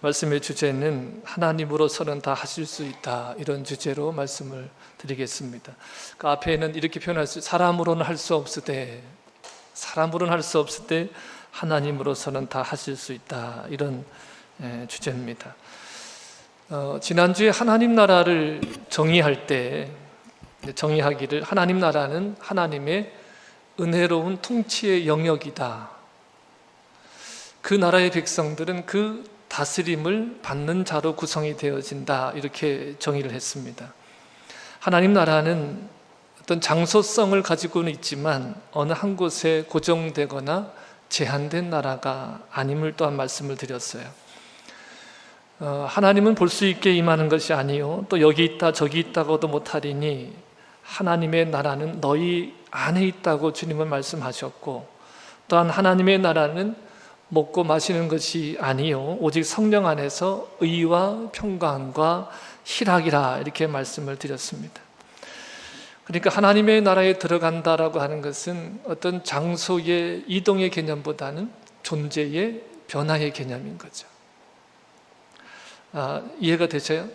말씀의 주제는 하나님으로서는 다 하실 수 있다, 이런 주제로 말씀을 드리겠습니다. 그 앞에는 이렇게 표현할 수, 사람으로는 할 수 없을 때 하나님으로서는 다 하실 수 있다, 이런 주제입니다. 지난주에 하나님 나라를 정의하기를 하나님 나라는 하나님의 은혜로운 통치의 영역이다. 그 나라의 백성들은 그 다스림을 받는 자로 구성이 되어진다, 이렇게 정의를 했습니다. 하나님 나라는 어떤 장소성을 가지고는 있지만 어느 한 곳에 고정되거나 제한된 나라가 아님을 또한 말씀을 드렸어요. 하나님은 볼 수 있게 임하는 것이 아니요 또 여기 있다 저기 있다고도 못하리니 하나님의 나라는 너희 안에 있다고 주님은 말씀하셨고, 또한 하나님의 나라는 먹고 마시는 것이 아니요 오직 성령 안에서 의와 평강과 희락이라, 이렇게 말씀을 드렸습니다. 그러니까 하나님의 나라에 들어간다라고 하는 것은 어떤 장소의 이동의 개념보다는 존재의 변화의 개념인 거죠. 이해가 되세요?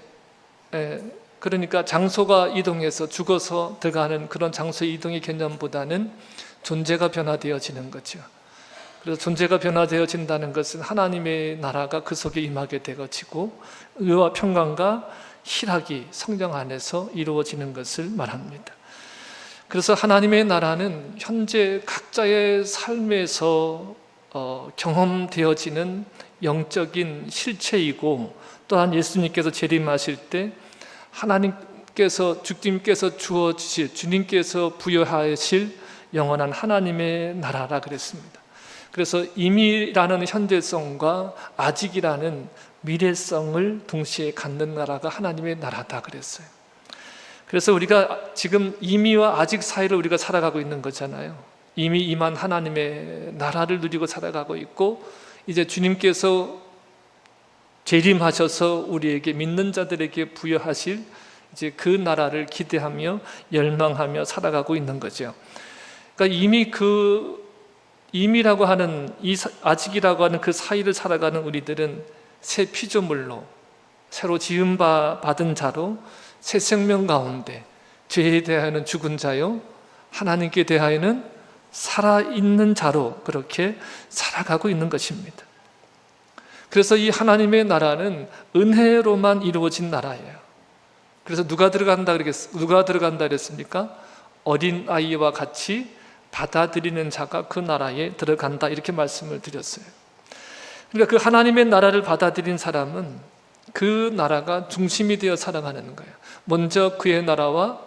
그러니까 장소가 이동해서 죽어서 들어가는 그런 장소의 이동의 개념보다는 존재가 변화되어지는 거죠. 그래서 존재가 변화되어진다는 것은 하나님의 나라가 그 속에 임하게 되어지고 의와 평강과 희락이 성령 안에서 이루어지는 것을 말합니다. 그래서 하나님의 나라는 현재 각자의 삶에서 경험되어지는 영적인 실체이고, 또한 예수님께서 재림하실 때 주님께서 주어주실, 주님께서 부여하실 영원한 하나님의 나라라 그랬습니다. 그래서 임이라는 현재성과 아직이라는 미래성을 동시에 갖는 나라가 하나님의 나라다 그랬어요. 그래서 우리가 지금 임의와 아직 사이를 우리가 살아가고 있는 거잖아요. 이미 임한 하나님의 나라를 누리고 살아가고 있고, 이제 주님께서 재림하셔서 우리에게, 믿는 자들에게 부여하실 이제 그 나라를 기대하며 열망하며 살아가고 있는 거죠. 그러니까 이미 임이라고 하는, 아직이라고 하는 그 사이를 살아가는 우리들은 새 피조물로, 새로 지음받은 자로, 새 생명 가운데 죄에 대하여는 죽은 자요 하나님께 대하여는 살아있는 자로 그렇게 살아가고 있는 것입니다. 그래서 이 하나님의 나라는 은혜로만 이루어진 나라예요. 그래서 누가 들어간다 그랬습니까? 어린 아이와 같이 받아들이는 자가 그 나라에 들어간다, 이렇게 말씀을 드렸어요. 그러니까 그 하나님의 나라를 받아들인 사람은 그 나라가 중심이 되어 살아가는 거예요. 먼저 그의 나라와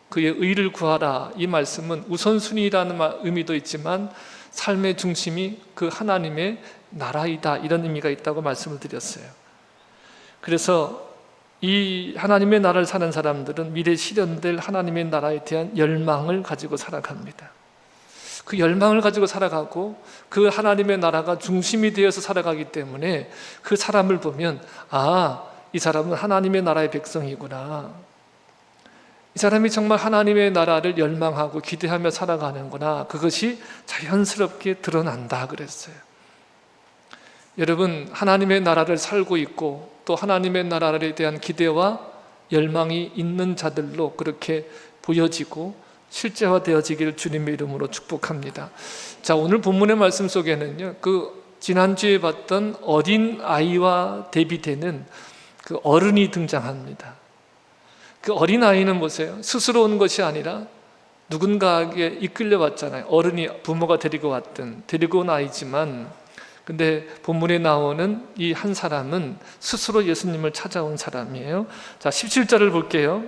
그의 의를 구하라, 이 말씀은 우선순위라는 의미도 있지만 삶의 중심이 그 하나님의 나라이다, 이런 의미가 있다고 말씀을 드렸어요. 그래서 이 하나님의 나라를 사는 사람들은 미래 실현될 하나님의 나라에 대한 열망을 가지고 살아갑니다. 그 열망을 가지고 살아가고 그 하나님의 나라가 중심이 되어서 살아가기 때문에 그 사람을 보면, 이 사람은 하나님의 나라의 백성이구나, 이 사람이 정말 하나님의 나라를 열망하고 기대하며 살아가는구나, 그것이 자연스럽게 드러난다 그랬어요. 여러분, 하나님의 나라를 살고 있고 또 하나님의 나라에 대한 기대와 열망이 있는 자들로 그렇게 보여지고 실제화되어지기를 주님의 이름으로 축복합니다. 자, 오늘 본문의 말씀 속에는요, 지난주에 봤던 어린 아이와 대비되는 그 어른이 등장합니다. 그 어린 아이는 보세요. 스스로 온 것이 아니라 누군가에게 이끌려 왔잖아요. 어른이, 부모가 데리고 온 아이지만, 근데 본문에 나오는 이 한 사람은 스스로 예수님을 찾아온 사람이에요. 자, 17절을 볼게요.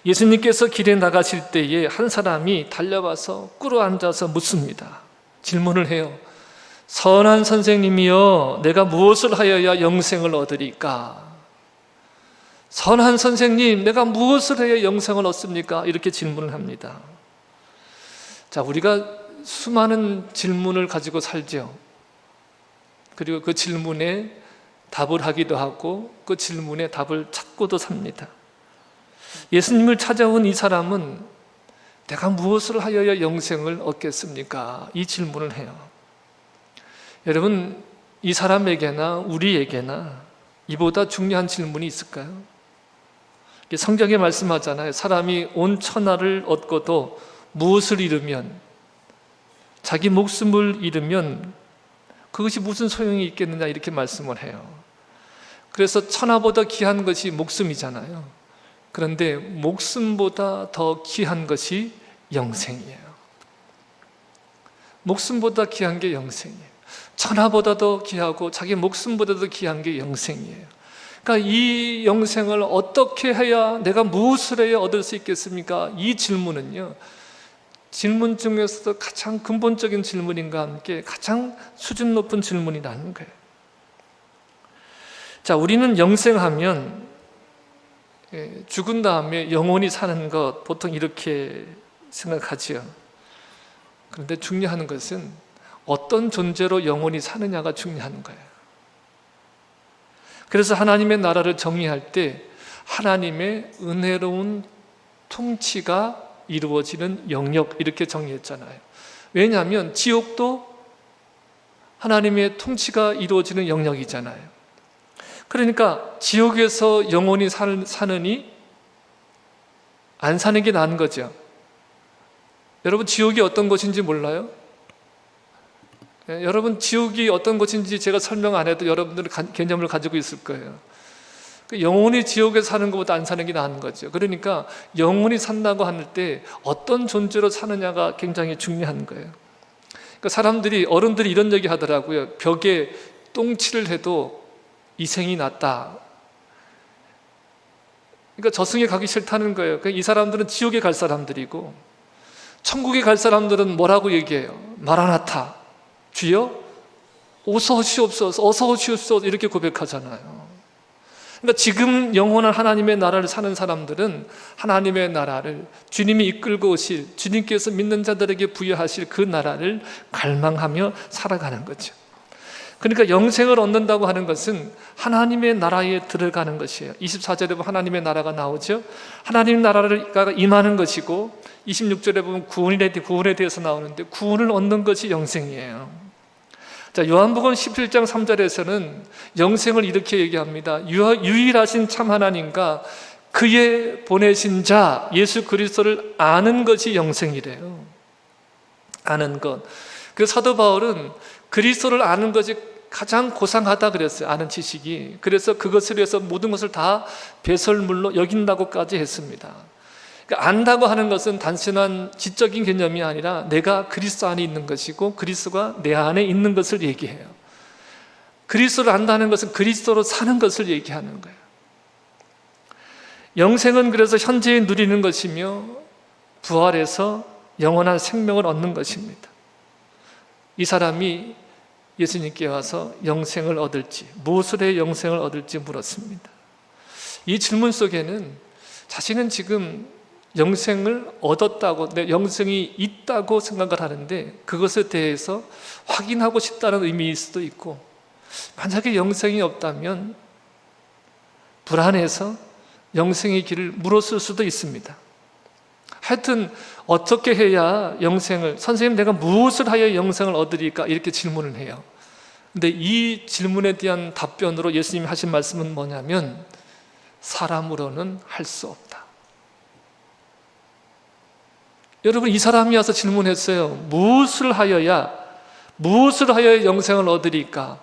예수님께서 길에 나가실 때에 한 사람이 달려와서 꿇어앉아서 묻습니다. 질문을 해요. 선한 선생님이여, 내가 무엇을 하여야 영생을 얻으리까? 선한 선생님, 내가 무엇을 해야 영생을 얻습니까? 이렇게 질문을 합니다. 자, 우리가 수많은 질문을 가지고 살죠. 그리고 그 질문에 답을 하기도 하고 그 질문에 답을 찾고도 삽니다. 예수님을 찾아온 이 사람은 내가 무엇을 하여야 영생을 얻겠습니까? 이 질문을 해요. 여러분, 이 사람에게나 우리에게나 이보다 중요한 질문이 있을까요? 성경에 말씀하잖아요. 사람이 온 천하를 얻고도 무엇을 잃으면, 자기 목숨을 잃으면 그것이 무슨 소용이 있겠느냐 이렇게 말씀을 해요. 그래서 천하보다 귀한 것이 목숨이잖아요. 그런데 목숨보다 더 귀한 것이 영생이에요. 목숨보다 귀한 게 영생이에요. 천하보다도 귀하고 자기 목숨보다도 귀한 게 영생이에요. 그러니까 이 영생을 어떻게 해야, 내가 무엇을 해야 얻을 수 있겠습니까? 이 질문은요, 질문 중에서도 가장 근본적인 질문인가 함께 가장 수준 높은 질문이라는 거예요. 자, 우리는 영생하면 죽은 다음에 영원히 사는 것 보통 이렇게 생각하지요. 그런데 중요한 것은 어떤 존재로 영원히 사느냐가 중요한 거예요. 그래서 하나님의 나라를 정의할 때 하나님의 은혜로운 통치가 이루어지는 영역 이렇게 정의했잖아요. 왜냐하면 지옥도 하나님의 통치가 이루어지는 영역이잖아요. 그러니까 지옥에서 영원히 사느니 안 사는 게 나은 거죠. 여러분, 지옥이 어떤 곳인지 몰라요? 여러분, 지옥이 어떤 곳인지 제가 설명 안 해도 여러분들은 개념을 가지고 있을 거예요. 영원히 지옥에 사는 것보다 안 사는 게 나은 거죠. 그러니까 영원히 산다고 할 때 어떤 존재로 사느냐가 굉장히 중요한 거예요. 그러니까 어른들이 이런 얘기 하더라고요. 벽에 똥칠을 해도 이생이 낫다. 그러니까 저승에 가기 싫다는 거예요. 그러니까 이 사람들은 지옥에 갈 사람들이고, 천국에 갈 사람들은 뭐라고 얘기해요? 마라나타, 주여 어서 오시옵소서, 어서 오시옵소서 이렇게 고백하잖아요. 그러니까 지금 영원한 하나님의 나라를 사는 사람들은 하나님의 나라를, 주님이 이끌고 오실, 주님께서 믿는 자들에게 부여하실 그 나라를 갈망하며 살아가는 거죠. 그러니까 영생을 얻는다고 하는 것은 하나님의 나라에 들어가는 것이에요. 24절에 보면 하나님의 나라가 나오죠. 하나님 나라가 임하는 것이고, 26절에 보면 구원에 대해서 나오는데 구원을 얻는 것이 영생이에요. 자, 요한복음 17장 3절에서는 영생을 이렇게 얘기합니다. 유일하신 참 하나님과 그의 보내신 자 예수 그리스도를 아는 것이 영생이래요. 아는 것. 그 사도 바울은 그리스도를 아는 것이 가장 고상하다 그랬어요. 아는 지식이. 그래서 그것을 위해서 모든 것을 다 배설물로 여긴다고까지 했습니다. 그러니까 안다고 하는 것은 단순한 지적인 개념이 아니라 내가 그리스도 안에 있는 것이고 그리스도가 내 안에 있는 것을 얘기해요. 그리스도를 안다는 것은 그리스도로 사는 것을 얘기하는 거예요. 영생은 그래서 현재에 누리는 것이며 부활해서 영원한 생명을 얻는 것입니다. 이 사람이 예수님께 와서 영생을 얻을지, 무엇을 해 영생을 얻을지 물었습니다. 이 질문 속에는 자신은 지금 영생을 얻었다고, 내 영생이 있다고 생각을 하는데 그것에 대해서 확인하고 싶다는 의미일 수도 있고, 만약에 영생이 없다면 불안해서 영생의 길을 물었을 수도 있습니다. 하여튼 어떻게 해야 영생을, 선생님 내가 무엇을 하여 영생을 얻으리까 이렇게 질문을 해요. 근데 이 질문에 대한 답변으로 예수님이 하신 말씀은 뭐냐면 사람으로는 할 수 없다. 여러분, 이 사람이 와서 질문했어요. 무엇을 하여야 영생을 얻으리까?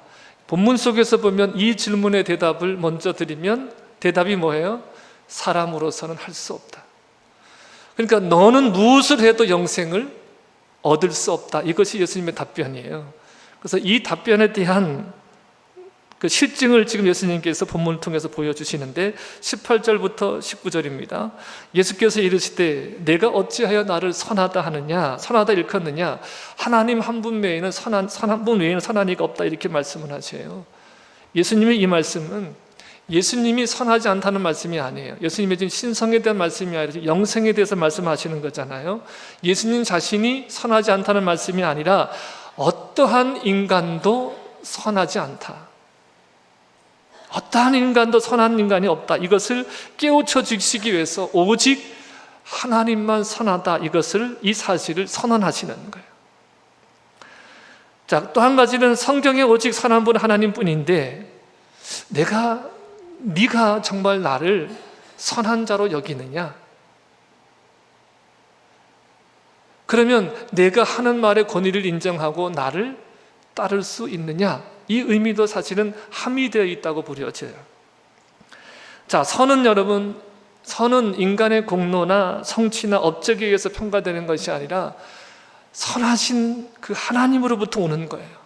본문 속에서 보면 이 질문의 대답을 먼저 드리면 대답이 뭐예요? 사람으로서는 할 수 없다. 그러니까 너는 무엇을 해도 영생을 얻을 수 없다. 이것이 예수님의 답변이에요. 그래서 이 답변에 대한 그 실증을 지금 예수님께서 본문을 통해서 보여주시는데 18절부터 19절입니다. 예수께서 이르시되 내가 어찌하여 나를 선하다 하느냐, 선하다 일컫느냐, 하나님 한 분 외에는 선한 이가 없다 이렇게 말씀을 하세요. 예수님의 이 말씀은 예수님이 선하지 않다는 말씀이 아니에요. 예수님의 지금 신성에 대한 말씀이 아니라 영생에 대해서 말씀하시는 거잖아요. 예수님 자신이 선하지 않다는 말씀이 아니라 어떠한 인간도 선하지 않다, 어떠한 인간도 선한 인간이 없다, 이것을 깨우쳐 주시기 위해서 오직 하나님만 선하다, 이 사실을 선언하시는 거예요. 자, 또 한 가지는 성경에 오직 선 한 분 하나님뿐인데 네가 정말 나를 선한 자로 여기느냐? 그러면 내가 하는 말의 권위를 인정하고 나를 따를 수 있느냐? 이 의미도 사실은 함의되어 있다고 부려져요. 자, 여러분, 선은 인간의 공로나 성취나 업적에 의해서 평가되는 것이 아니라 선하신 그 하나님으로부터 오는 거예요.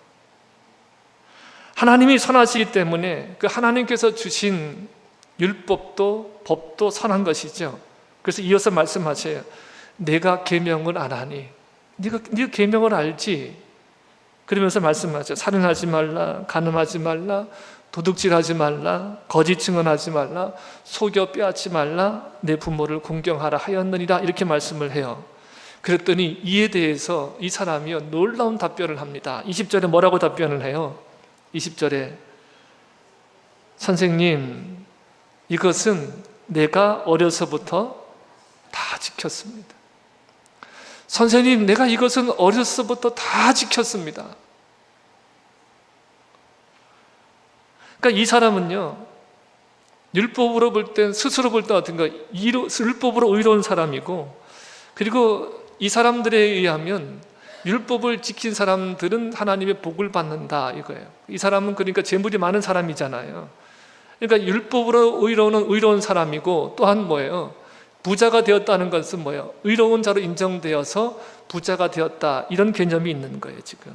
하나님이 선하시기 때문에 그 하나님께서 주신 율법도 법도 선한 것이죠. 그래서 이어서 말씀하셔요. 내가 계명을 안 하니 네가 계명을 알지. 그러면서 말씀하죠. 살인하지 말라, 간음하지 말라, 도둑질하지 말라, 거짓 증언하지 말라, 속여 빼앗지 말라, 내 부모를 공경하라 하였느니라, 이렇게 말씀을 해요. 그랬더니 이에 대해서 이 사람이요 놀라운 답변을 합니다. 20절에 뭐라고 답변을 해요? 20절에 선생님, 이것은 내가 어려서부터 다 지켰습니다. 선생님, 내가 이것은 어려서부터 다 지켰습니다. 그러니까 이 사람은요, 율법으로 볼 땐, 스스로 볼 때 어떤가, 율법으로 의로운 사람이고, 그리고 이 사람들에 의하면 율법을 지킨 사람들은 하나님의 복을 받는다, 이거예요. 이 사람은 그러니까 재물이 많은 사람이잖아요. 그러니까 율법으로 의로운 사람이고, 또한 뭐예요? 부자가 되었다는 것은 뭐예요? 의로운 자로 인정되어서 부자가 되었다, 이런 개념이 있는 거예요, 지금.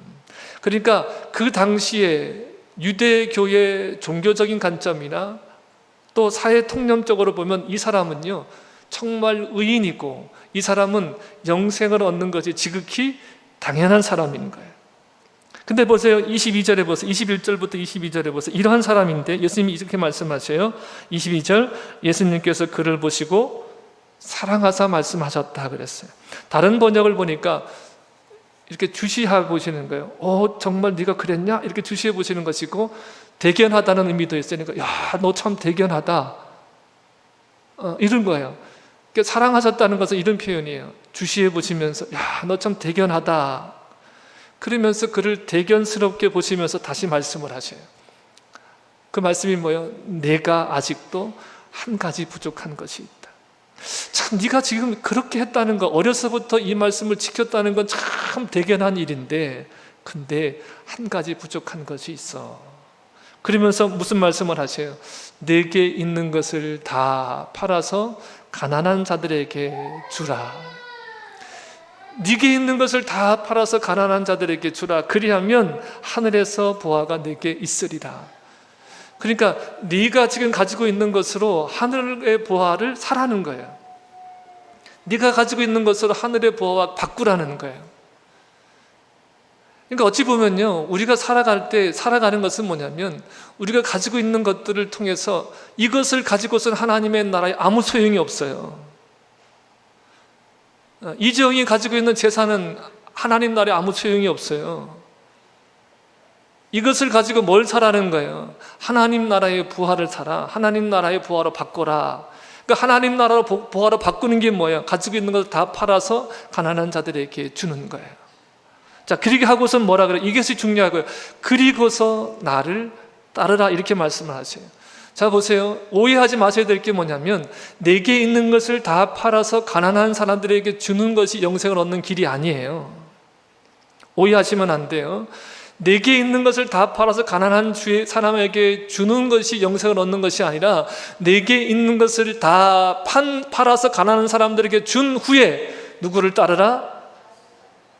그러니까 그 당시에 유대교의 종교적인 관점이나 또 사회 통념적으로 보면 이 사람은요 정말 의인이고, 이 사람은 영생을 얻는 것이 지극히 당연한 사람인 거예요. 근데 보세요, 22절에 보세요. 21절부터 22절에 보세요. 이러한 사람인데 예수님이 이렇게 말씀하셔요. 22절, 예수님께서 그를 보시고 사랑하사 말씀하셨다 그랬어요. 다른 번역을 보니까 이렇게 주시해 보시는 거예요. 정말 네가 그랬냐? 이렇게 주시해 보시는 것이고, 대견하다는 의미도 있으니까 야, 너 참 대견하다, 이런 거예요. 그러니까 사랑하셨다는 것은 이런 표현이에요. 주시해 보시면서 야, 너 참 대견하다, 그러면서 그를 대견스럽게 보시면서 다시 말씀을 하셔요. 그 말씀이 뭐예요? 내가 아직도 한 가지 부족한 것이 있다. 참, 네가 지금 그렇게 했다는 거, 어려서부터 이 말씀을 지켰다는 건 참 대견한 일인데, 근데 한 가지 부족한 것이 있어. 그러면서 무슨 말씀을 하세요? 내게 있는 것을 다 팔아서 가난한 자들에게 주라. 네게 있는 것을 다 팔아서 가난한 자들에게 주라. 그리하면 하늘에서 보화가 내게 있으리라. 그러니까 네가 지금 가지고 있는 것으로 하늘의 보화를 사라는 거예요. 네가 가지고 있는 것으로 하늘의 보화와 바꾸라는 거예요. 그러니까 어찌 보면요, 우리가 살아갈 때 살아가는 것은 뭐냐면, 우리가 가지고 있는 것들을 통해서 이것을 가지고서는 하나님의 나라에 아무 소용이 없어요. 이재용이 가지고 있는 재산은 하나님 나라에 아무 소용이 없어요. 이것을 가지고 뭘 사라는 거예요? 하나님 나라의 부활을 사라. 하나님 나라의 부활로 바꿔라. 그러니까 하나님 나라로 부활로 바꾸는 게 뭐예요? 가지고 있는 것을 다 팔아서 가난한 자들에게 주는 거예요. 자, 그렇게 하고서 뭐라 그래요? 이것이 중요하고요. 그리고서 나를 따르라, 이렇게 말씀을 하세요. 자, 보세요. 오해하지 마셔야 될 게 뭐냐면, 내게 있는 것을 다 팔아서 가난한 사람들에게 주는 것이 영생을 얻는 길이 아니에요. 오해하시면 안 돼요. 내게 있는 것을 다 팔아서 가난한 사람에게 주는 것이 영생을 얻는 것이 아니라, 내게 있는 것을 다 팔아서 가난한 사람들에게 준 후에 누구를 따르라?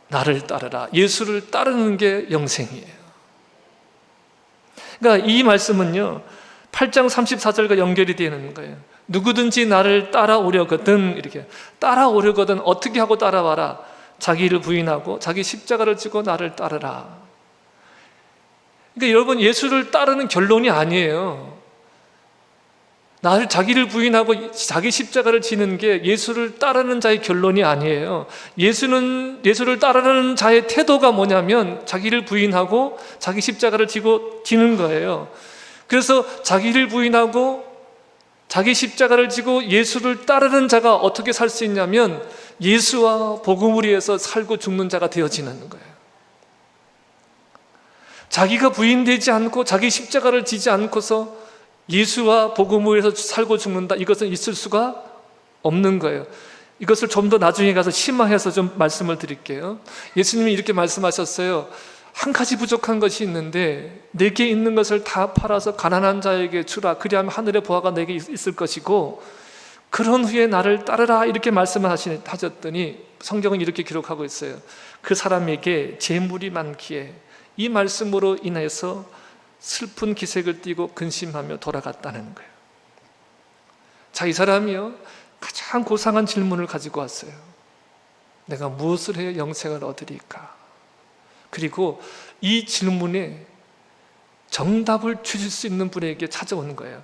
나를 따르라. 예수를 따르는 게 영생이에요. 그러니까 이 말씀은요 8장 34절과 연결이 되는 거예요. 누구든지 나를 따라오려거든, 이렇게 따라오려거든. 어떻게 하고 따라와라? 자기를 부인하고 자기 십자가를 지고 나를 따르라. 그러니까 여러분, 예수를 따르는 결론이 아니에요. 자기를 부인하고 자기 십자가를 지는 게 예수를 따르는 자의 결론이 아니에요. 예수를 따르는 자의 태도가 뭐냐면 자기를 부인하고 자기 십자가를 지는 거예요. 그래서 자기를 부인하고 자기 십자가를 지고 예수를 따르는 자가 어떻게 살 수 있냐면 예수와 복음을 위해서 살고 죽는 자가 되어지는 거예요. 자기가 부인되지 않고 자기 십자가를 지지 않고서 예수와 복음을 위해서 살고 죽는다, 이것은 있을 수가 없는 거예요. 이것을 좀 더 나중에 가서 심화해서 좀 말씀을 드릴게요. 예수님이 이렇게 말씀하셨어요. 한 가지 부족한 것이 있는데 내게 있는 것을 다 팔아서 가난한 자에게 주라. 그리하면 하늘의 보화가 내게 있을 것이고 그런 후에 나를 따르라, 이렇게 말씀을 하셨더니 성경은 이렇게 기록하고 있어요. 그 사람에게 재물이 많기에 이 말씀으로 인해서 슬픈 기색을 띠고 근심하며 돌아갔다는 거예요. 자, 이 사람이요, 가장 고상한 질문을 가지고 왔어요. 내가 무엇을 해야 영생을 얻으리까? 그리고 이 질문에 정답을 주실 수 있는 분에게 찾아오는 거예요.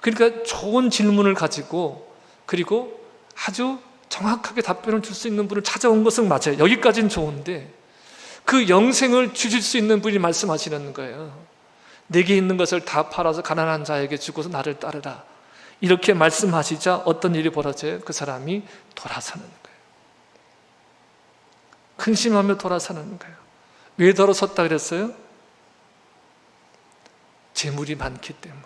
그러니까 좋은 질문을 가지고 그리고 아주 정확하게 답변을 줄 수 있는 분을 찾아온 것은 맞아요. 여기까지는 좋은데 그 영생을 주실 수 있는 분이 말씀하시는 거예요. 내게 있는 것을 다 팔아서 가난한 자에게 주고서 나를 따르라. 이렇게 말씀하시자 어떤 일이 벌어져요? 그 사람이 돌아서는 거예요. 근심하며 돌아서는 거예요. 왜 돌아섰다 그랬어요? 재물이 많기 때문에.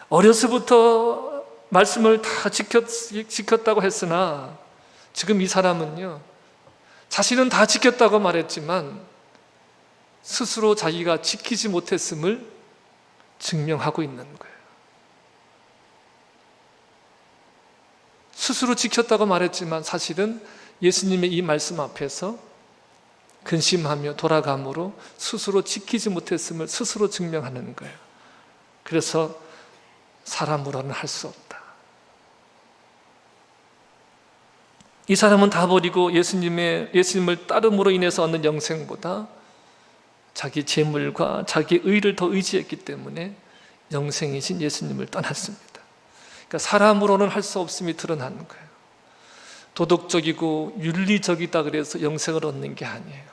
어려서부터 말씀을 다 지켰다고 했으나 지금 이 사람은요, 자신은 다 지켰다고 말했지만 스스로 자기가 지키지 못했음을 증명하고 있는 거예요. 스스로 지켰다고 말했지만 사실은 예수님의 이 말씀 앞에서 근심하며 돌아감으로 스스로 지키지 못했음을 스스로 증명하는 거예요. 그래서 사람으로는 할 수 없다. 이 사람은 다 버리고 예수님을 따름으로 인해서 얻는 영생보다 자기 재물과 자기 의를 더 의지했기 때문에 영생이신 예수님을 떠났습니다. 그러니까 사람으로는 할 수 없음이 드러나는 거예요. 도덕적이고 윤리적이다 그래서 영생을 얻는 게 아니에요.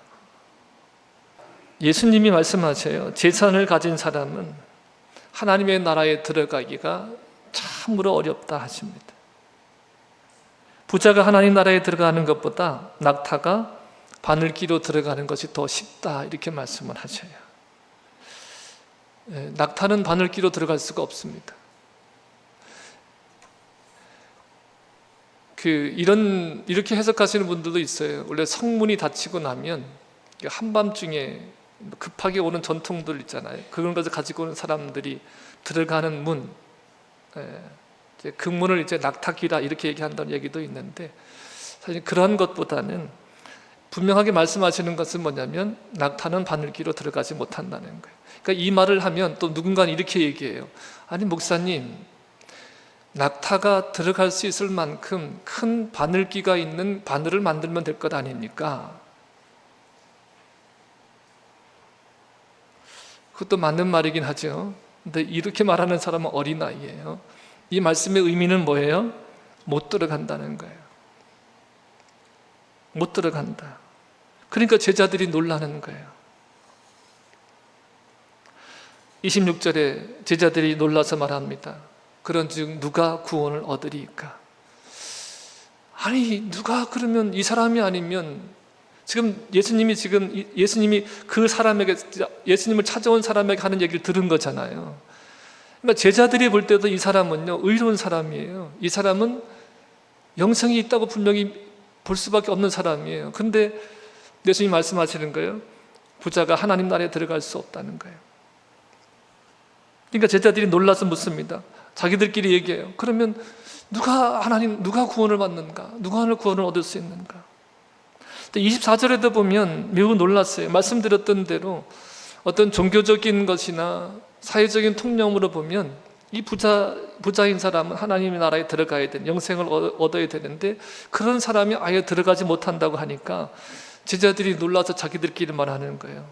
예수님이 말씀하셔요. 재산을 가진 사람은 하나님의 나라에 들어가기가 참으로 어렵다 하십니다. 부자가 하나님 나라에 들어가는 것보다 낙타가 바늘기로 들어가는 것이 더 쉽다, 이렇게 말씀을 하셔요. 낙타는 바늘기로 들어갈 수가 없습니다. 이렇게 해석하시는 분들도 있어요. 원래 성문이 닫히고 나면 한밤중에 급하게 오는 전통들 있잖아요. 그런 것을 가지고 오는 사람들이 들어가는 문, 그 문을 이제 낙타기라 이렇게 얘기한다는 얘기도 있는데, 사실 그러한 것보다는 분명하게 말씀하시는 것은 뭐냐면 낙타는 바늘기로 들어가지 못한다는 거예요. 그러니까 이 말을 하면 또 누군가는 이렇게 얘기해요. 아니 목사님, 낙타가 들어갈 수 있을 만큼 큰 바늘기가 있는 바늘을 만들면 될 것 아닙니까? 그것도 맞는 말이긴 하죠. 근데 이렇게 말하는 사람은 어린아이예요. 이 말씀의 의미는 뭐예요? 못 들어간다는 거예요. 못 들어간다. 그러니까 제자들이 놀라는 거예요. 26절에 제자들이 놀라서 말합니다. 그런즉 누가 구원을 얻으리까? 아니 누가, 그러면 이 사람이 아니면 예수님이 그 사람에게, 예수님을 찾아온 사람에게 하는 얘기를 들은 거잖아요. 그러니까 제자들이 볼 때도 이 사람은요, 의로운 사람이에요. 이 사람은 영생이 있다고 분명히 볼 수밖에 없는 사람이에요. 근데 예수님이 말씀하시는 거예요. 부자가 하나님 나라에 들어갈 수 없다는 거예요. 그러니까 제자들이 놀라서 묻습니다. 자기들끼리 얘기해요. 그러면 누가 구원을 받는가? 누가 구원을 얻을 수 있는가? 24절에도 보면 매우 놀랐어요. 말씀드렸던 대로 어떤 종교적인 것이나 사회적인 통념으로 보면 이 부자인 사람은 하나님의 나라에 들어가야 되는, 영생을 얻어야 되는데 그런 사람이 아예 들어가지 못한다고 하니까 제자들이 놀라서 자기들끼리 말하는 거예요.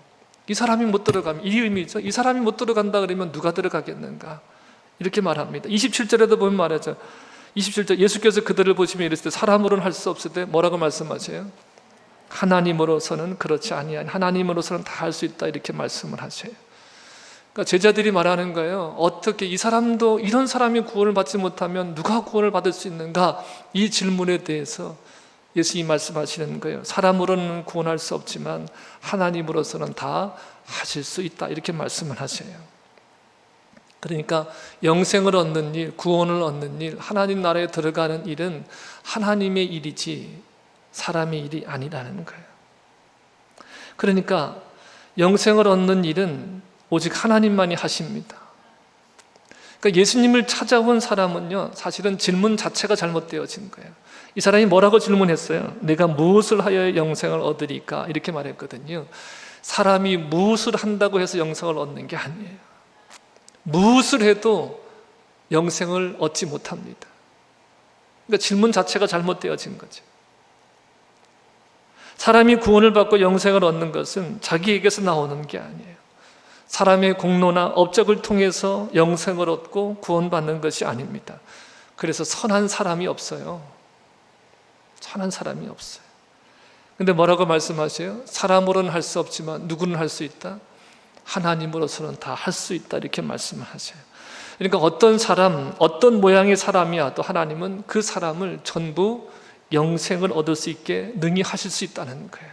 이 사람이 못 들어가면, 이 의미죠. 이 사람이 못 들어간다 그러면 누가 들어가겠는가? 이렇게 말합니다. 27절에도 보면 말하죠. 27절, 예수께서 그들을 보시며 이르시되 사람으로는 할 수 없을 때 뭐라고 말씀하세요? 하나님으로서는 그렇지 아니하니 하나님으로서는 다 할 수 있다, 이렇게 말씀을 하세요. 그러니까 제자들이 말하는 거예요. 어떻게 이 사람도, 이런 사람이 구원을 받지 못하면 누가 구원을 받을 수 있는가? 이 질문에 대해서 예수님이 말씀하시는 거예요. 사람으로는 구원할 수 없지만 하나님으로서는 다 하실 수 있다, 이렇게 말씀을 하세요. 그러니까 영생을 얻는 일, 구원을 얻는 일, 하나님 나라에 들어가는 일은 하나님의 일이지 사람의 일이 아니라는 거예요. 그러니까 영생을 얻는 일은 오직 하나님만이 하십니다. 그러니까 예수님을 찾아온 사람은요, 사실은 질문 자체가 잘못되어진 거예요. 이 사람이 뭐라고 질문했어요? 내가 무엇을 하여 영생을 얻으리까? 이렇게 말했거든요. 사람이 무엇을 한다고 해서 영생을 얻는 게 아니에요. 무엇을 해도 영생을 얻지 못합니다. 그러니까 질문 자체가 잘못되어진 거죠. 사람이 구원을 받고 영생을 얻는 것은 자기에게서 나오는 게 아니에요. 사람의 공로나 업적을 통해서 영생을 얻고 구원받는 것이 아닙니다. 그래서 선한 사람이 없어요. 선한 사람이 없어요. 근데 뭐라고 말씀하세요? 사람으로는 할 수 없지만 누구는 할 수 있다? 하나님으로서는 다 할 수 있다, 이렇게 말씀을 하세요. 그러니까 어떤 사람, 어떤 모양의 사람이야도 하나님은 그 사람을 전부 영생을 얻을 수 있게 능히 하실 수 있다는 거예요.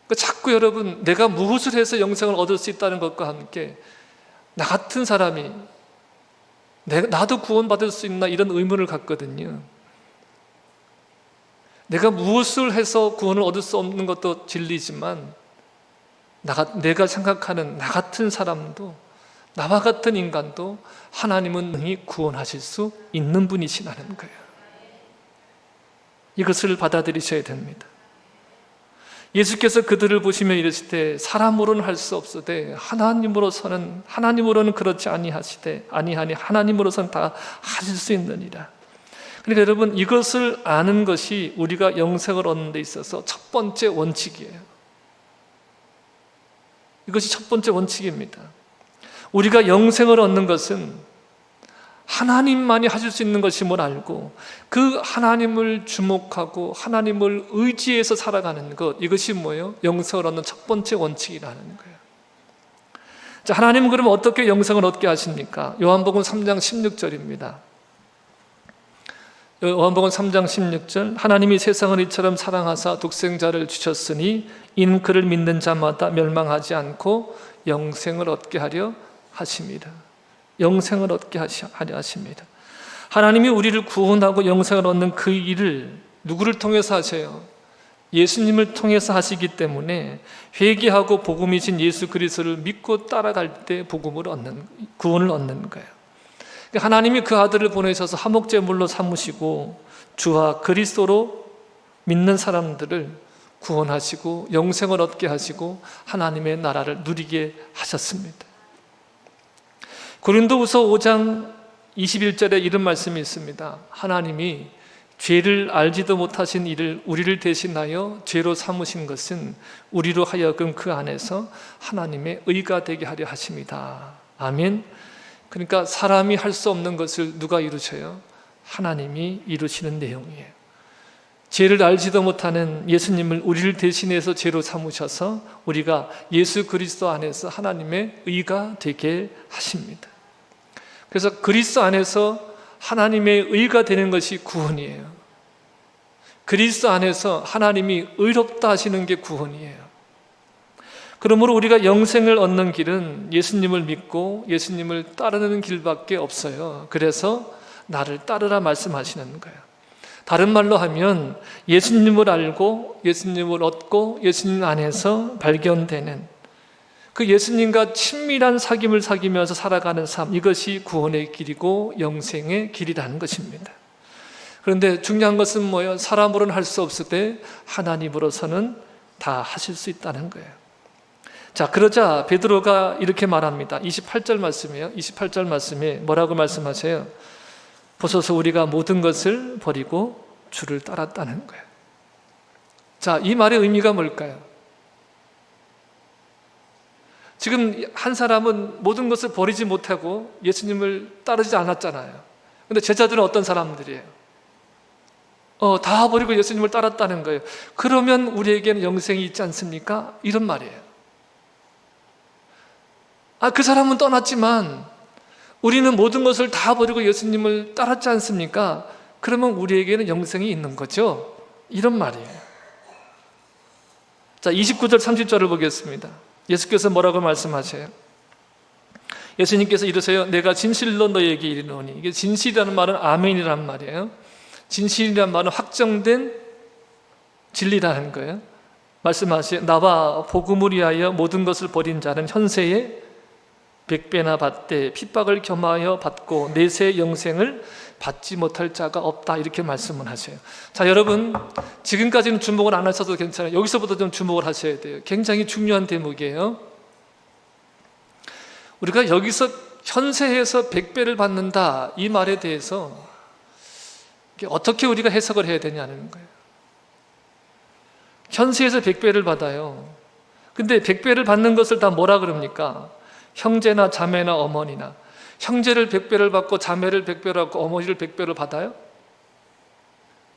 그러니까 자꾸 여러분, 내가 무엇을 해서 영생을 얻을 수 있다는 것과 함께 나 같은 사람이 나도 구원받을 수 있나, 이런 의문을 갖거든요. 내가 무엇을 해서 구원을 얻을 수 없는 것도 진리지만 내가 생각하는 나 같은 사람도, 나와 같은 인간도 하나님은 능히 구원하실 수 있는 분이시라는 거예요. 이것을 받아들이셔야 됩니다. 예수께서 그들을 보시며 이르시되 사람으로는 할 수 없으되 하나님으로는 그렇지 아니하시되 아니하니 하나님으로서는 다 하실 수 있느니라. 그러니까 여러분, 이것을 아는 것이 우리가 영생을 얻는 데 있어서 첫 번째 원칙이에요. 이것이 첫 번째 원칙입니다. 우리가 영생을 얻는 것은 하나님만이 하실 수 있는 것임을 알고 그 하나님을 주목하고 하나님을 의지해서 살아가는 것, 이것이 뭐예요? 영생을 얻는 첫 번째 원칙이라는 거예요. 자, 하나님은 그러면 어떻게 영생을 얻게 하십니까? 요한복음 3장 16절입니다. 요한복음 3장 16절, 하나님이 세상을 이처럼 사랑하사 독생자를 주셨으니 이는 그를 믿는 자마다 멸망하지 않고 영생을 얻게 하려 하십니다. 영생을 얻게 하려 하십니다. 하나님이 우리를 구원하고 영생을 얻는 그 일을 누구를 통해서 하세요? 예수님을 통해서 하시기 때문에 회개하고 복음이신 예수 그리스도를 믿고 따라갈 때 구원을 얻는 거예요. 하나님이 그 아들을 보내셔서 화목제물로 삼으시고 주와 그리스도로 믿는 사람들을 구원하시고 영생을 얻게 하시고 하나님의 나라를 누리게 하셨습니다. 고린도후서 5장 21절에 이런 말씀이 있습니다. 하나님이 죄를 알지도 못하신 이를 우리를 대신하여 죄로 삼으신 것은 우리로 하여금 그 안에서 하나님의 의가 되게 하려 하십니다. 아멘. 그러니까 사람이 할 수 없는 것을 누가 이루셔요? 하나님이 이루시는 내용이에요. 죄를 알지도 못하는 예수님을 우리를 대신해서 죄로 삼으셔서 우리가 예수 그리스도 안에서 하나님의 의가 되게 하십니다. 그래서 그리스도 안에서 하나님의 의가 되는 것이 구원이에요. 그리스도 안에서 하나님이 의롭다 하시는 게 구원이에요. 그러므로 우리가 영생을 얻는 길은 예수님을 믿고 예수님을 따르는 길밖에 없어요. 그래서 나를 따르라 말씀하시는 거예요. 다른 말로 하면 예수님을 알고 예수님을 얻고 예수님 안에서 발견되는 그 예수님과 친밀한 사귐을 사귀면서 살아가는 삶, 이것이 구원의 길이고 영생의 길이라는 것입니다. 그런데 중요한 것은 뭐예요? 사람으로는 할 수 없을 때 하나님으로서는 다 하실 수 있다는 거예요. 자, 그러자 베드로가 이렇게 말합니다. 28절 말씀이에요. 28절 말씀에 뭐라고 말씀하세요? 보소서 우리가 모든 것을 버리고 주를 따랐다는 거예요. 자, 이 말의 의미가 뭘까요? 지금 한 사람은 모든 것을 버리지 못하고 예수님을 따르지 않았잖아요. 근데 제자들은 어떤 사람들이에요? 다 버리고 예수님을 따랐다는 거예요. 그러면 우리에게는 영생이 있지 않습니까? 이런 말이에요. 그 사람은 떠났지만 우리는 모든 것을 다 버리고 예수님을 따랐지 않습니까? 그러면 우리에게는 영생이 있는 거죠. 이런 말이에요. 자, 29절 30절을 보겠습니다. 예수께서 뭐라고 말씀하세요? 예수님께서 이러세요. 내가 진실로 너에게 이르노니. 이게 진실이라는 말은 아멘이라는 말이에요. 진실이라는 말은 확정된 진리라는 거예요. 말씀하시요. 나와 복음을 위하여 모든 것을 버린 자는 현세에 100배나 받되 핍박을 겸하여 받고 내세 영생을 받지 못할 자가 없다. 이렇게 말씀을 하세요. 자, 여러분, 지금까지는 주목을 안 하셔도 괜찮아요. 여기서부터 좀 주목을 하셔야 돼요. 굉장히 중요한 대목이에요. 우리가 여기서 현세에서 100배를 받는다, 이 말에 대해서 어떻게 우리가 해석을 해야 되냐는 거예요. 현세에서 100배를 받아요. 근데 100배를 받는 것을 다 뭐라 그럽니까? 형제나 자매나 어머니나. 형제를 100배를 받고 자매를 100배를 받고 어머니를 100배를 받아요?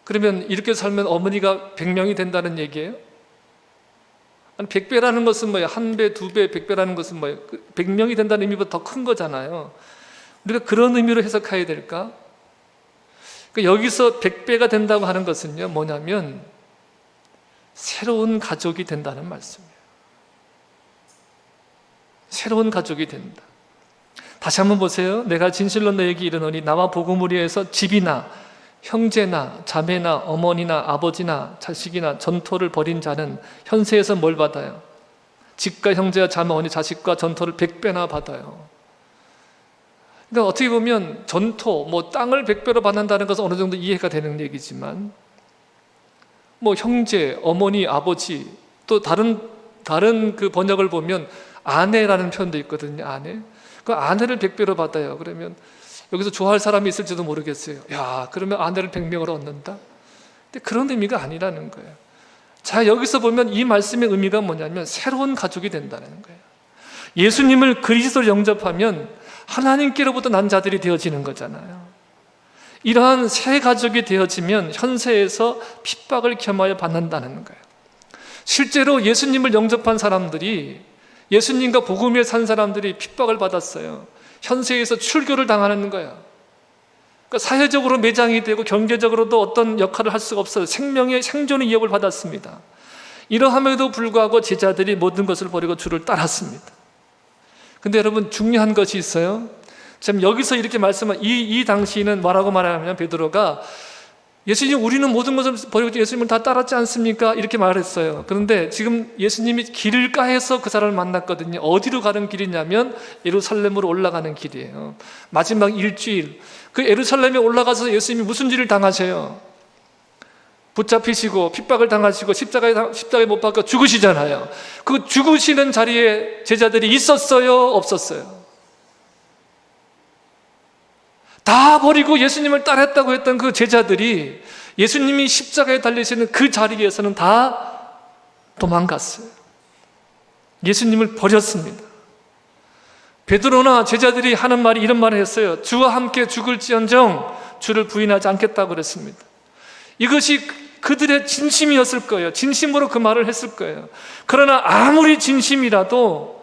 그러면 이렇게 살면 어머니가 100명이 된다는 얘기예요? 아니, 100배라는 것은 뭐예요? 1배, 2배, 100배라는 것은 뭐예요? 100명이 된다는 의미보다 더 큰 거잖아요. 우리가 그런 의미로 해석해야 될까? 그러니까 여기서 100배가 된다고 하는 것은요, 뭐냐면 새로운 가족이 된다는 말씀이에요. 새로운 가족이 된다. 다시 한번 보세요. 내가 진실로 너에게 이르노니 나와 복음을 위해서 집이나 형제나 자매나 어머니나 아버지나 자식이나 전토를 벌인 자는 현세에서 뭘 받아요? 집과 형제와 자매, 어머니, 자식과 전토를 100배나 받아요. 그러니까 어떻게 보면 전토, 땅을 100배로 받는다는 것은 어느 정도 이해가 되는 얘기지만 형제, 어머니, 아버지, 또 다른 그 번역을 보면 아내라는 표현도 있거든요. 아내. 그 아내를 100배로 받아요. 그러면 여기서 좋아할 사람이 있을지도 모르겠어요. 야, 그러면 아내를 100명으로 얻는다? 근데 그런 의미가 아니라는 거예요. 자, 여기서 보면 이 말씀의 의미가 뭐냐면 새로운 가족이 된다는 거예요. 예수님을 그리스도로 영접하면 하나님께로부터 난 자들이 되어지는 거잖아요. 이러한 새 가족이 되어지면 현세에서 핍박을 겸하여 받는다는 거예요. 실제로 예수님을 영접한 사람들이, 예수님과 복음에 산 사람들이 핍박을 받았어요. 현세에서 출교를 당하는 거예요. 그러니까 사회적으로 매장이 되고 경제적으로도 어떤 역할을 할 수가 없어요. 생존의 위협을 받았습니다. 이러함에도 불구하고 제자들이 모든 것을 버리고 주를 따랐습니다. 근데 여러분, 중요한 것이 있어요. 지금 여기서 이렇게 말씀한 이 당시에는 뭐라고 말하냐면, 베드로가 예수님, 우리는 모든 것을 버리고 예수님을 다 따랐지 않습니까? 이렇게 말했어요. 그런데 지금 예수님이 길가에서 그 사람을 만났거든요. 어디로 가는 길이냐면 예루살렘으로 올라가는 길이에요. 마지막 일주일, 그 예루살렘에 올라가서 예수님이 무슨 일을 당하세요? 붙잡히시고 핍박을 당하시고 십자가에 못 박혀 죽으시잖아요. 그 죽으시는 자리에 제자들이 있었어요? 없었어요? 다 버리고 예수님을 따랐다고 했던 그 제자들이 예수님이 십자가에 달리시는 그 자리에서는 다 도망갔어요. 예수님을 버렸습니다. 베드로나 제자들이 하는 말이 이런 말을 했어요. 주와 함께 죽을지언정 주를 부인하지 않겠다고 그랬습니다. 이것이 그들의 진심이었을 거예요. 진심으로 그 말을 했을 거예요. 그러나 아무리 진심이라도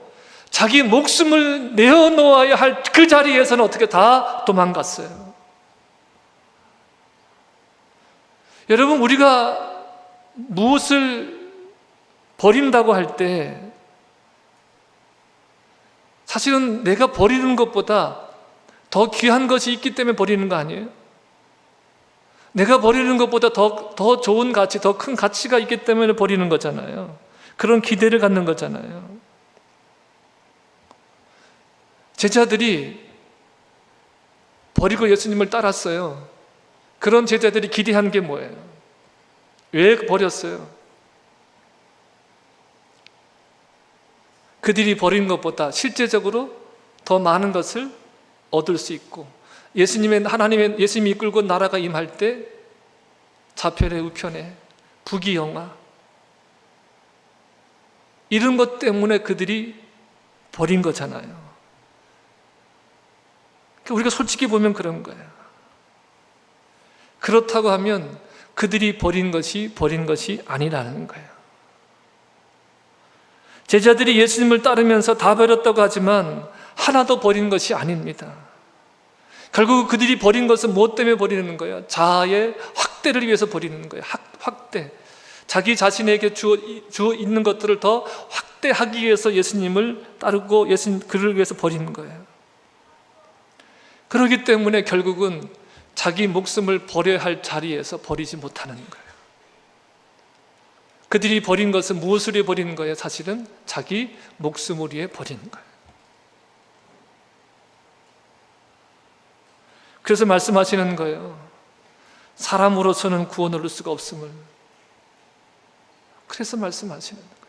자기 목숨을 내어놓아야 할 그 자리에서는 어떻게 다 도망갔어요. 여러분, 우리가 무엇을 버린다고 할 때 사실은 내가 버리는 것보다 더 귀한 것이 있기 때문에 버리는 거 아니에요? 내가 버리는 것보다 더 좋은 가치, 더 큰 가치가 있기 때문에 버리는 거잖아요. 그런 기대를 갖는 거잖아요. 제자들이 버리고 예수님을 따랐어요. 그런 제자들이 기대한 게 뭐예요? 왜 버렸어요? 그들이 버린 것보다 실제적으로 더 많은 것을 얻을 수 있고, 하나님의 예수님이 이끌고 나라가 임할 때 좌편에 우편에 부귀영화, 이런 것 때문에 그들이 버린 거잖아요. 우리가 솔직히 보면 그런 거예요. 그렇다고 하면 그들이 버린 것이 아니라는 거예요. 제자들이 예수님을 따르면서 다 버렸다고 하지만 하나도 버린 것이 아닙니다. 결국 그들이 버린 것은 무엇 때문에 버리는 거예요? 자아의 확대를 위해서 버리는 거예요. 확대. 자기 자신에게 주어 있는 것들을 더 확대하기 위해서 예수님을 따르고 그를 위해서 버리는 거예요. 그렇기 때문에 결국은 자기 목숨을 버려야 할 자리에서 버리지 못하는 거예요. 그들이 버린 것은 무엇을 위해 버리는 거예요? 사실은 자기 목숨을 위해 버리는 거예요. 그래서 말씀하시는 거예요. 사람으로서는 구원 얻을 수가 없음을. 그래서 말씀하시는 거예요.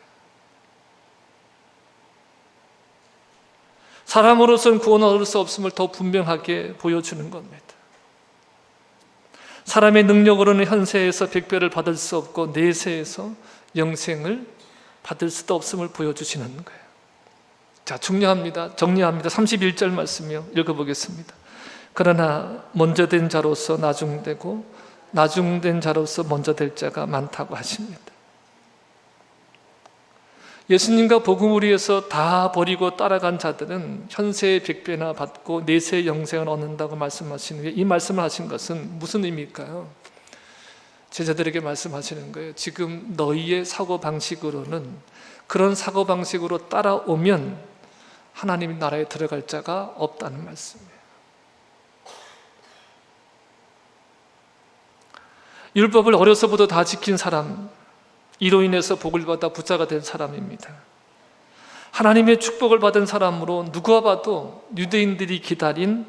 사람으로서는 구원 얻을 수 없음을 더 분명하게 보여주는 겁니다. 사람의 능력으로는 현세에서 백배를 받을 수 없고 내세에서 영생을 받을 수도 없음을 보여주시는 거예요. 자, 중요합니다. 정리합니다. 31절 말씀이요. 읽어보겠습니다. 그러나 먼저 된 자로서 나중되고 나중된 자로서 먼저 될 자가 많다고 하십니다. 예수님과 복음을 위해서 다 버리고 따라간 자들은 현세의 백배나 받고 내세의 영생을 얻는다고 말씀하시는 게, 이 말씀을 하신 것은 무슨 의미일까요? 제자들에게 말씀하시는 거예요. 지금 너희의 사고방식으로는, 그런 사고방식으로 따라오면 하나님 나라에 들어갈 자가 없다는 말씀이에요. 율법을 어려서부터 다 지킨 사람, 이로 인해서 복을 받아 부자가 된 사람입니다. 하나님의 축복을 받은 사람으로 누가 봐도 유대인들이 기다린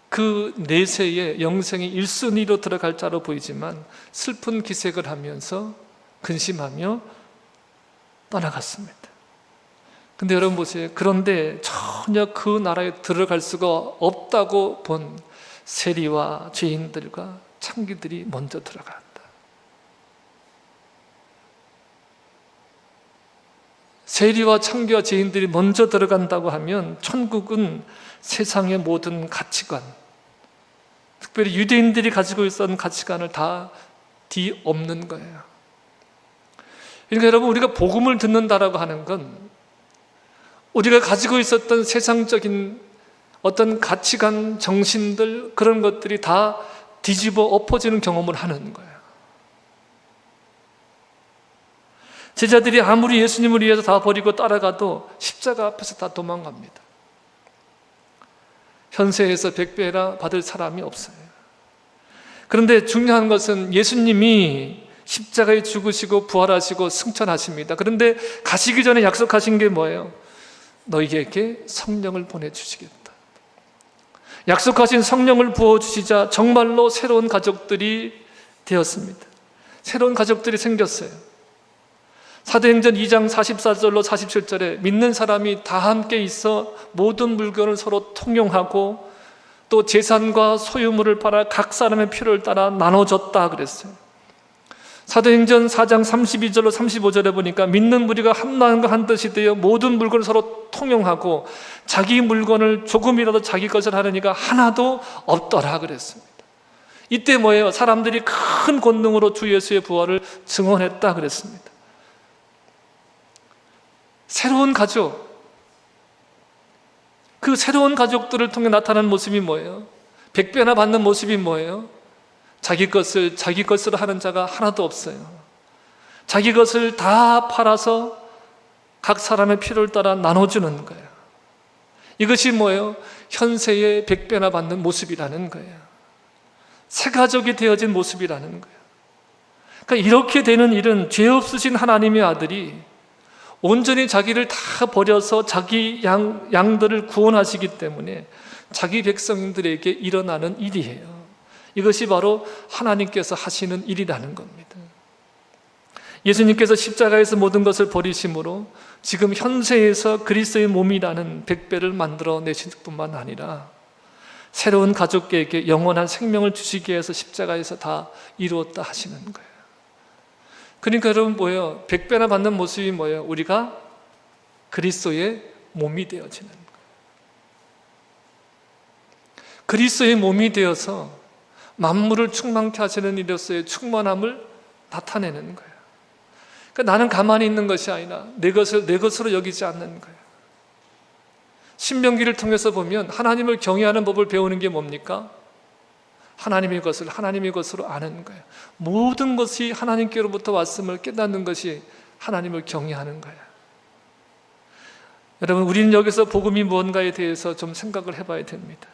그 내세의 영생의 1순위로 들어갈 자로 보이지만 슬픈 기색을 하면서 근심하며 떠나갔습니다. 근데 여러분 보세요. 그런데 전혀 그 나라에 들어갈 수가 없다고 본 세리와 죄인들과 창기들이 먼저 들어갔다. 세리와 창기와 죄인들이 먼저 들어간다고 하면 천국은 세상의 모든 가치관, 특별히 유대인들이 가지고 있었던 가치관을 다 뒤엎는 거예요. 그러니까 여러분, 우리가 복음을 듣는다라고 하는 건 우리가 가지고 있었던 세상적인 어떤 가치관, 정신들, 그런 것들이 다 뒤집어 엎어지는 경험을 하는 거예요. 제자들이 아무리 예수님을 위해서 다 버리고 따라가도 십자가 앞에서 다 도망갑니다. 현세에서 백배나 받을 사람이 없어요. 그런데 중요한 것은 예수님이 십자가에 죽으시고 부활하시고 승천하십니다. 그런데 가시기 전에 약속하신 게 뭐예요? 너희에게 성령을 보내주시겠다. 약속하신 성령을 부어주시자 정말로 새로운 가족들이 되었습니다. 새로운 가족들이 생겼어요. 사도행전 2장 44절로 47절에 믿는 사람이 다 함께 있어 모든 물건을 서로 통용하고 또 재산과 소유물을 팔아 각 사람의 필요를 따라 나눠줬다 그랬어요. 사도행전 4장 32절로 35절에 보니까 믿는 무리가 한 마음과 한 뜻이 되어 모든 물건을 서로 통용하고 자기 물건을 조금이라도 자기 것을 하는 이가 하나도 없더라 그랬습니다. 이때 뭐예요? 사람들이 큰 권능으로 주 예수의 부활을 증언했다 그랬습니다. 새로운 가족, 그 새로운 가족들을 통해 나타나는 모습이 뭐예요? 백배나 받는 모습이 뭐예요? 자기 것으로 하는 자가 하나도 없어요. 자기 것을 다 팔아서 각 사람의 필요를 따라 나눠주는 거예요. 이것이 뭐예요? 현세의 백배나 받는 모습이라는 거예요. 새 가족이 되어진 모습이라는 거예요. 그러니까 이렇게 되는 일은 죄 없으신 하나님의 아들이 온전히 자기를 다 버려서 자기 양들을 구원하시기 때문에 자기 백성들에게 일어나는 일이에요. 이것이 바로 하나님께서 하시는 일이라는 겁니다. 예수님께서 십자가에서 모든 것을 버리심으로 지금 현세에서 그리스도의 몸이라는 백배를 만들어 내실 뿐만 아니라 새로운 가족에게 영원한 생명을 주시기 위해서 십자가에서 다 이루었다 하시는 거예요. 그러니까 여러분 뭐예요? 백배나 받는 모습이 뭐예요? 우리가 그리스도의 몸이 되어지는 거예요. 그리스도의 몸이 되어서 만물을 충만케 하시는 이로서의 충만함을 나타내는 거예요. 그러니까 나는 가만히 있는 것이 아니라 내 것으로 여기지 않는 거예요. 신명기를 통해서 보면 하나님을 경외하는 법을 배우는 게 뭡니까? 하나님의 것으로 아는 거예요. 모든 것이 하나님께로부터 왔음을 깨닫는 것이 하나님을 경외하는 거예요. 여러분, 우리는 여기서 복음이 무언가에 대해서 좀 생각을 해봐야 됩니다.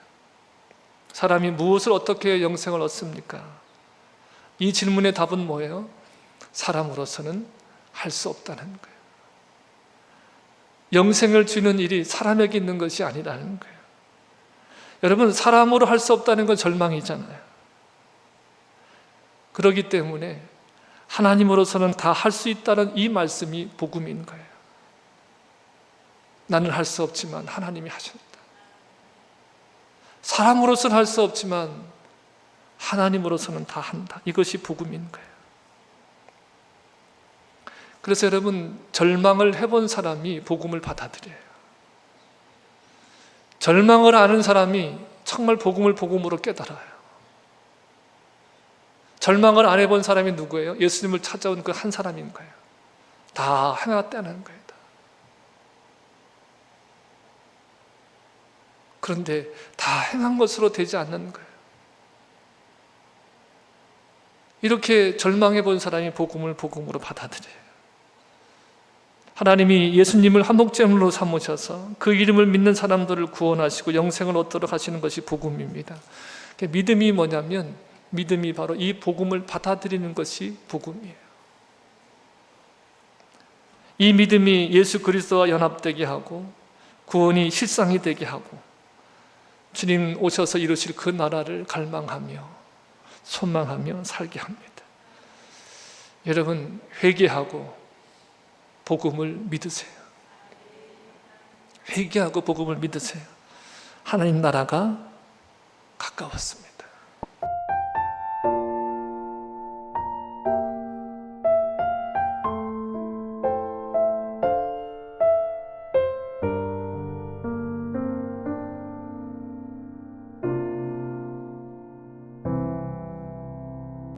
사람이 무엇을 어떻게 영생을 얻습니까? 이 질문의 답은 뭐예요? 사람으로서는 할 수 없다는 거예요. 영생을 주는 일이 사람에게 있는 것이 아니라는 거예요. 여러분, 사람으로 할 수 없다는 건 절망이잖아요. 그렇기 때문에 하나님으로서는 다 할 수 있다는 이 말씀이 복음인 거예요. 나는 할 수 없지만 하나님이 하신다. 사람으로서는 할 수 없지만 하나님으로서는 다 한다. 이것이 복음인 거예요. 그래서 여러분, 절망을 해본 사람이 복음을 받아들여요. 절망을 아는 사람이 정말 복음을 복음으로 깨달아요. 절망을 안 해본 사람이 누구예요? 예수님을 찾아온 그 한 사람인 거예요. 다 행했다는 거예요. 그런데 다 행한 것으로 되지 않는 거예요. 이렇게 절망해 본 사람이 복음을 복음으로 받아들여요. 하나님이 예수님을 한목제물로 삼으셔서 그 이름을 믿는 사람들을 구원하시고 영생을 얻도록 하시는 것이 복음입니다. 믿음이 뭐냐면, 믿음이 바로 이 복음을 받아들이는 것이 복음이에요. 이 믿음이 예수 그리스도와 연합되게 하고 구원이 실상이 되게 하고 주님 오셔서 이루실 그 나라를 갈망하며 소망하며 살게 합니다. 여러분, 회개하고 복음을 믿으세요. 회개하고 복음을 믿으세요. 하나님 나라가 가까웠습니다.